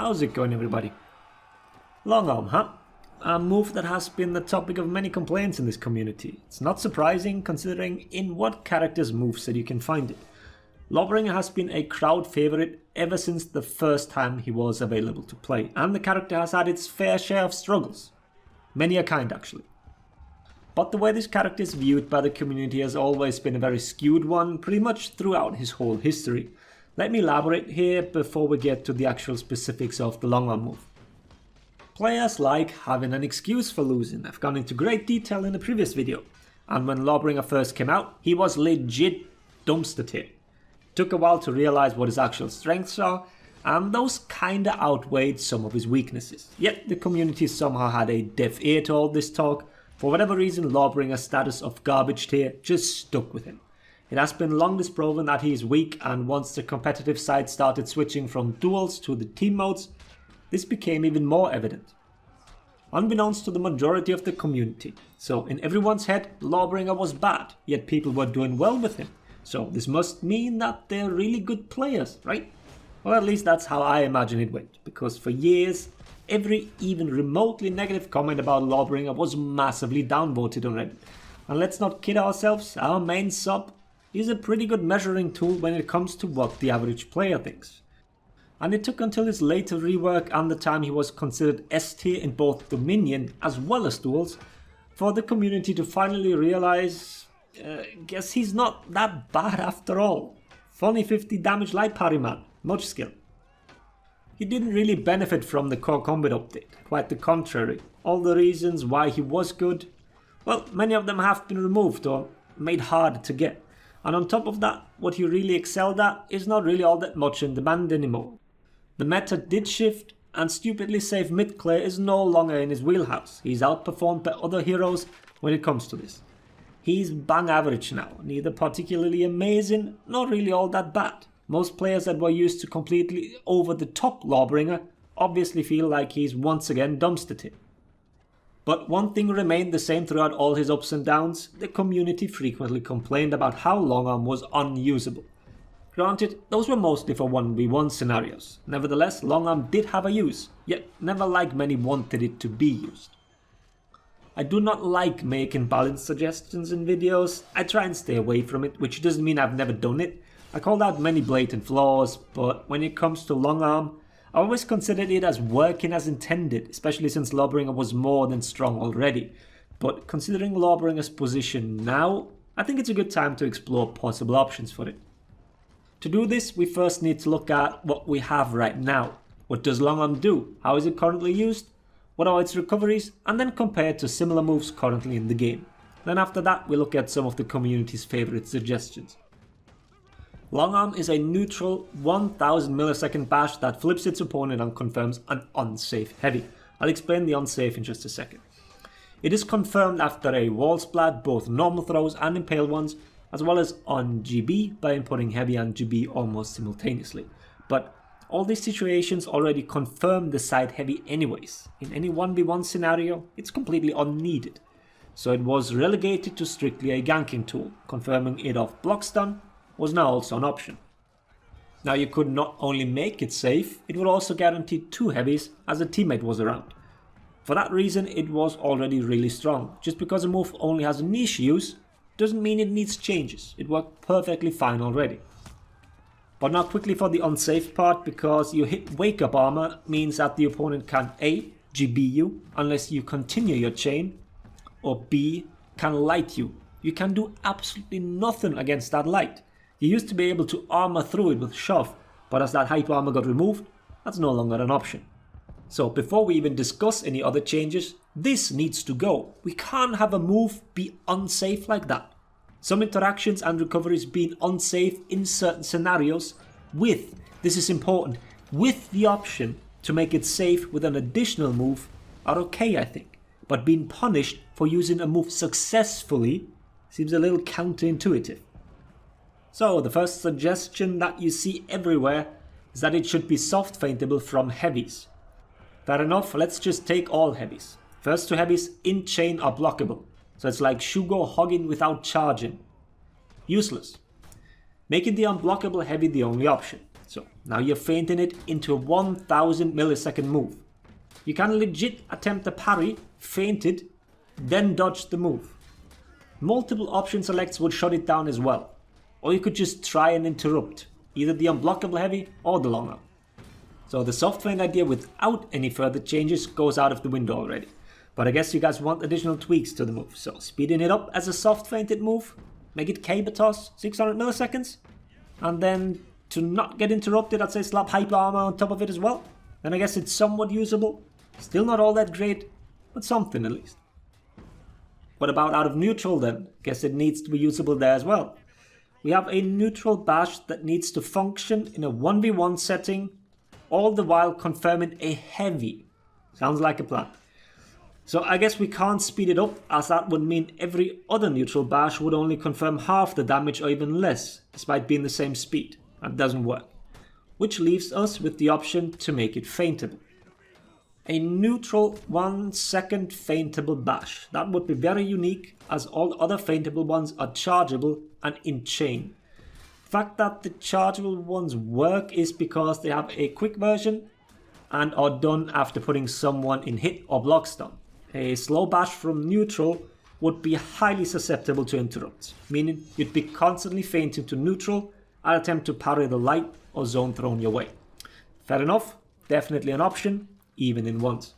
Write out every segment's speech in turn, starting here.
How's it going, everybody? Longarm, huh? A move that has been the topic of many complaints in this community. It's not surprising considering in what character's moveset you can find it. Lawbringer has been a crowd favourite ever since the first time he was available to play, and the character has had its fair share of struggles. Many a kind, actually. But the way this character is viewed by the community has always been a very skewed one, pretty much throughout his whole history. Let me elaborate here before we get to the actual specifics of the Longarm move. Players like having an excuse for losing. I've gone into great detail in the previous video, and when Lawbringer first came out, he was legit dumpster tier. Took a while to realize what his actual strengths are, and those kinda outweighed some of his weaknesses. Yet the community somehow had a deaf ear to all this talk. For whatever reason, Lawbringer's status of garbage tier just stuck with him. It has been long disproven that he is weak, and once the competitive side started switching from duels to the team modes, this became even more evident. Unbeknownst to the majority of the community, so in everyone's head, Lawbringer was bad, yet people were doing well with him. So this must mean that they're really good players, right? Well, at least that's how I imagine it went, because for years, every even remotely negative comment about Lawbringer was massively downvoted on Reddit. And let's not kid ourselves, our main sub is a pretty good measuring tool when it comes to what the average player thinks. And it took until his later rework and the time he was considered S tier in both Dominion as well as duels, for the community to finally realize, guess he's not that bad after all. Funny 50 damage light parry man, much skill. He didn't really benefit from the core combat update, quite the contrary. All the reasons why he was good, well, many of them have been removed or made harder to get. And on top of that, what he really excelled at is not really all that much in demand anymore. The meta did shift, and stupidly safe mid-clear is no longer in his wheelhouse. He's outperformed by other heroes when it comes to this. He's bang average now, neither particularly amazing, nor really all that bad. Most players that were used to completely over-the-top Lawbringer obviously feel like he's once again dumpster tier. But one thing remained the same throughout all his ups and downs: the community frequently complained about how Longarm was unusable. Granted, those were mostly for 1v1 scenarios. Nevertheless, Longarm did have a use, yet never like many wanted it to be used. I do not like making balance suggestions in videos. I try and stay away from it, which doesn't mean I've never done it. I called out many blatant flaws, but when it comes to Longarm, I always considered it as working as intended, especially since Lawbringer was more than strong already. But considering Lawbringer's position now, I think it's a good time to explore possible options for it. To do this, we first need to look at what we have right now. What does Longarm do? How is it currently used? What are its recoveries? And then compare it to similar moves currently in the game. Then after that, we look at some of the community's favourite suggestions. Longarm is a neutral 1000 millisecond bash that flips its opponent and confirms an unsafe heavy. I'll explain the unsafe in just a second. It is confirmed after a wall splat, both normal throws and impale ones, as well as on GB by inputting heavy and GB almost simultaneously. But all these situations already confirm the side heavy anyways. In any 1v1 scenario, it's completely unneeded. So it was relegated to strictly a ganking tool. Confirming it off block stun was now also an option. Now you could not only make it safe, it would also guarantee 2 heavies as a teammate was around. For that reason, it was already really strong. Just because a move only has a niche use doesn't mean it needs changes. It worked perfectly fine already. But now quickly for the unsafe part, because you hit wake up armor means that the opponent can A, GB you unless you continue your chain, or B, can light you. You can do absolutely nothing against that light. You used to be able to armor through it with shove, but as that hype armor got removed, that's no longer an option. So before we even discuss any other changes, this needs to go. We can't have a move be unsafe like that. Some interactions and recoveries being unsafe in certain scenarios with, this is important, with the option to make it safe with an additional move are okay, I think. But being punished for using a move successfully seems a little counterintuitive. So the first suggestion that you see everywhere is that it should be soft feintable from heavies. Fair enough, let's just take all heavies. First 2 heavies in chain are blockable, so it's like Shugo hogging without charging. Useless. Making the unblockable heavy the only option. So Now you're feinting it into a 1000 millisecond move. You can legit attempt a parry, feint it, then dodge the move. Multiple option selects would shut it down as well. Or you could just try and interrupt, either the unblockable heavy or the long arm. So the soft feint idea without any further changes goes out of the window already. But I guess you guys want additional tweaks to the move, so speeding it up as a soft feinted move, make it caber toss, 600 milliseconds, and then to not get interrupted, I'd say slap hyper armor on top of it as well. Then I guess it's somewhat usable, still not all that great, but something at least. What about out of neutral then? Guess it needs to be usable there as well. We have a neutral bash that needs to function in a 1v1 setting, all the while confirming a heavy. Sounds like a plan. So I guess we can't speed it up, as that would mean every other neutral bash would only confirm half the damage or even less, despite being the same speed. That doesn't work. Which leaves us with the option to make it feintable. A neutral 1 second feintable bash. That would be very unique, as all other feintable ones are chargeable and in chain. The fact that the chargeable ones work is because they have a quick version and are done after putting someone in hit or block stun. A slow bash from neutral would be highly susceptible to interrupts, meaning you'd be constantly feinting to neutral and attempt to parry the light or zone thrown your way. Fair enough, definitely an option, even in ones.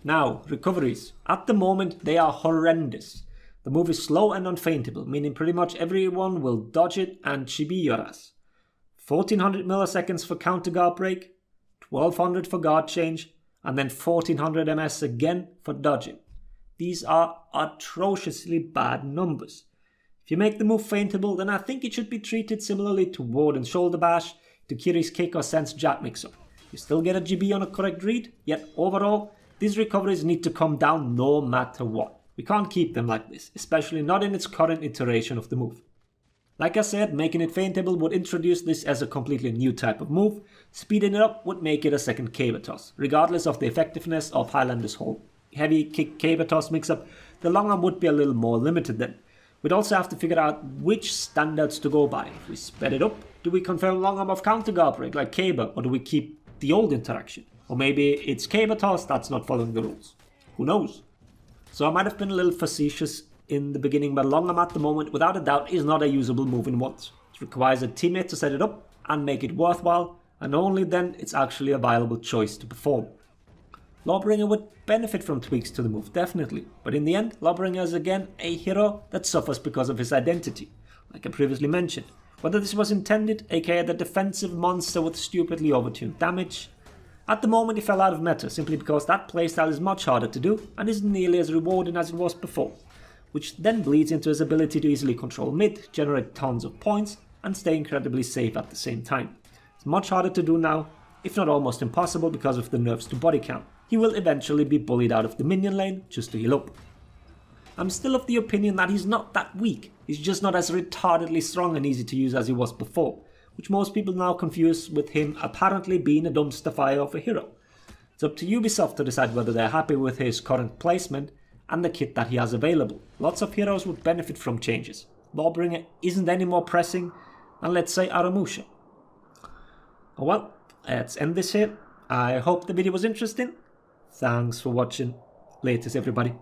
Now, recoveries. At the moment, they are horrendous. The move is slow and unfeintable, meaning pretty much everyone will dodge it and chibi your ass. 1400 milliseconds for counter guard break, 1200 for guard change, and then 1400 ms again for dodging. These are atrociously bad numbers. If you make the move feintable, then I think it should be treated similarly to ward and shoulder bash, to Kiri's kick or sense jab mix-up. You still get a GB on a correct read, yet overall, these recoveries need to come down no matter what. We can't keep them like this, especially not in its current iteration of the move. Like I said, making it feintable would introduce this as a completely new type of move. Speeding it up would make it a second caber toss. Regardless of the effectiveness of Highlander's whole heavy kick caber toss mix-up, the long arm would be a little more limited then. We'd also have to figure out which standards to go by. If we sped it up, do we confirm long arm of counter guard break like caber, or do we keep the old interaction? Or maybe it's caber toss that's not following the rules. Who knows? So I might have been a little facetious in the beginning, but long arm at the moment, without a doubt, is not a usable move in once. It requires a teammate to set it up and make it worthwhile, and only then it's actually a viable choice to perform. Lawbringer would benefit from tweaks to the move, definitely, but in the end, Lawbringer is again a hero that suffers because of his identity, like I previously mentioned. Whether this was intended, aka the defensive monster with stupidly overtuned damage, at the moment he fell out of meta simply because that playstyle is much harder to do and isn't nearly as rewarding as it was before, which then bleeds into his ability to easily control mid, generate tons of points, and stay incredibly safe at the same time. It's much harder to do now, if not almost impossible because of the nerfs to body count. He will eventually be bullied out of the minion lane just to heal up. I'm still of the opinion that he's not that weak, he's just not as retardedly strong and easy to use as he was before, which most people now confuse with him apparently being a dumpster fire of a hero. It's up to Ubisoft to decide whether they're happy with his current placement and the kit that he has available. Lots of heroes would benefit from changes. Lawbringer isn't any more pressing than, let's say, Aramusha. Oh well, let's end this here. I hope the video was interesting. Thanks for watching. Latest, everybody.